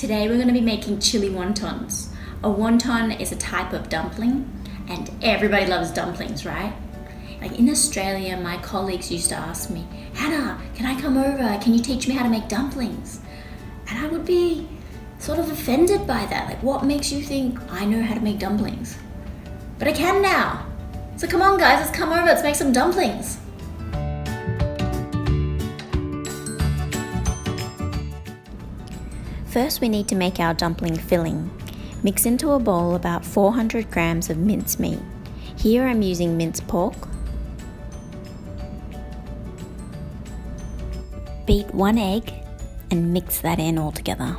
Today we're going to be making chili wontons. A wonton is a type of dumpling and everybody loves dumplings, right? Like in Australia, my colleagues used to ask me, Hannah, can I come over? Can you teach me how to make dumplings? And I would be sort of offended by that. Like, what makes you think I know how to make dumplings? But I can now. So come on guys, let's come over, let's make some dumplings. First we need to make our dumpling filling. Mix into a bowl about 400 grams of minced meat. Here I'm using minced pork. Beat 1 egg and mix that in all together.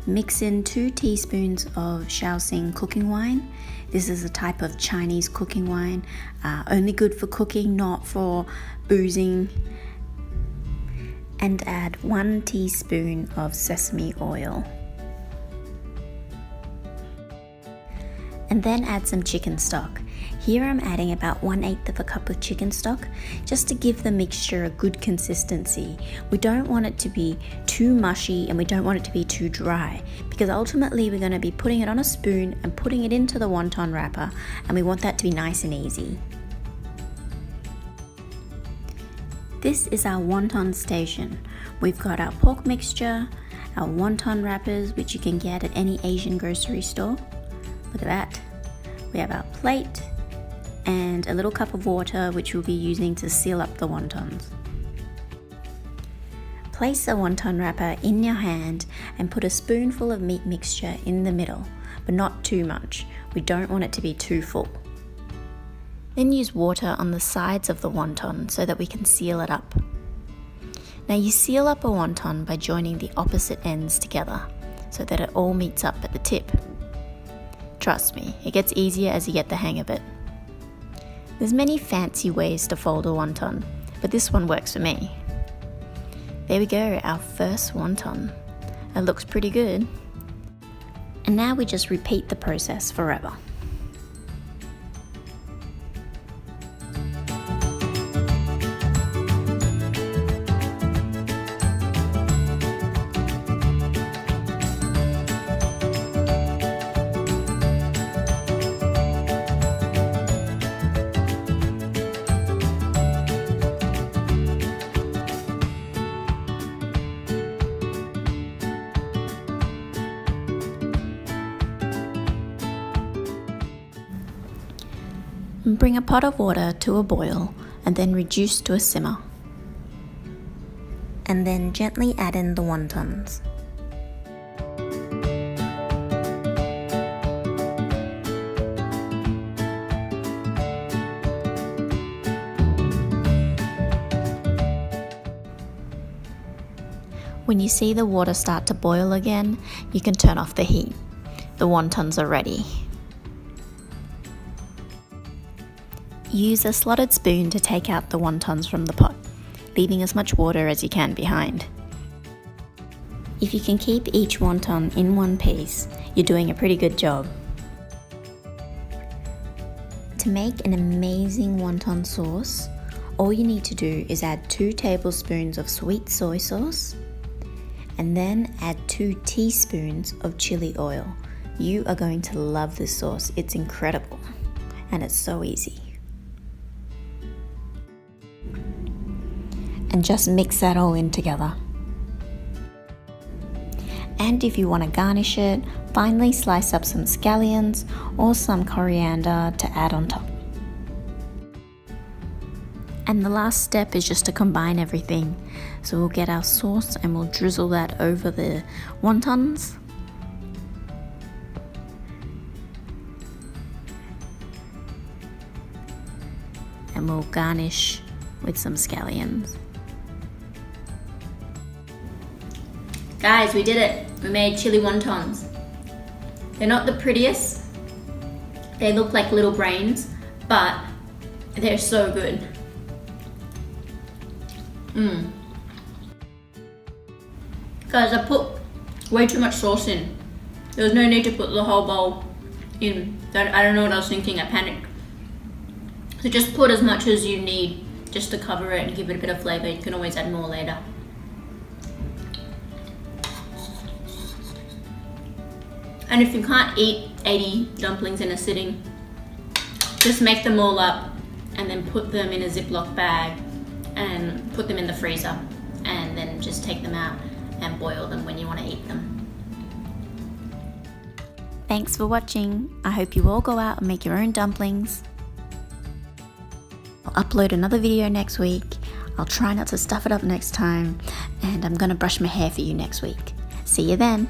Mix in 2 teaspoons of Shaoxing cooking wine. This is a type of Chinese cooking wine, only good for cooking, not for boozing. And add 1 teaspoon of sesame oil. And then add some chicken stock. Here I'm adding about 1/8 of a cup of chicken stock just to give the mixture a good consistency. We don't want it to be too mushy and we don't want it to be too dry, because ultimately we're going to be putting it on a spoon and putting it into the wonton wrapper, and we want that to be nice and easy. This is our wonton station. We've got our pork mixture, our wonton wrappers, which you can get at any Asian grocery store. Look at that. We have our plate and a little cup of water, which we'll be using to seal up the wontons. Place the wonton wrapper in your hand and put a spoonful of meat mixture in the middle, but not too much. We don't want it to be too full. Then use water on the sides of the wonton so that we can seal it up. Now you seal up a wonton by joining the opposite ends together so that it all meets up at the tip. Trust me, it gets easier as you get the hang of it. There's many fancy ways to fold a wonton, but this one works for me. There we go, our first wonton. It looks pretty good. And now we just repeat the process forever. Bring a pot of water to a boil and then reduce to a simmer. And then gently add in the wontons. When you see the water start to boil again, you can turn off the heat. The wontons are ready. Use a slotted spoon to take out the wontons from the pot, leaving as much water as you can behind. If you can keep each wonton in one piece, you're doing a pretty good job. To make an amazing wonton sauce, all you need to do is add 2 tablespoons of sweet soy sauce, and then add 2 teaspoons of chili oil. You are going to love this sauce. It's incredible, and it's so easy. And just mix that all in together. And if you want to garnish it, finely slice up some scallions or some coriander to add on top. And the last step is just to combine everything. So we'll get our sauce and we'll drizzle that over the wontons. And we'll garnish with some scallions. Guys, we did it. We made chili wontons. They're not the prettiest. They look like little brains, but they're so good. Guys, I put way too much sauce in. There was no need to put the whole bowl in. I don't know what I was thinking, I panicked. So just put as much as you need just to cover it and give it a bit of flavour. You can always add more later. And if you can't eat 80 dumplings in a sitting, just make them all up and then put them in a Ziploc bag and put them in the freezer, and then just take them out and boil them when you want to eat them. Thanks for watching. I hope you all go out and make your own dumplings. I'll upload another video next week. I'll try not to stuff it up next time, and I'm gonna brush my hair for you next week. See you then.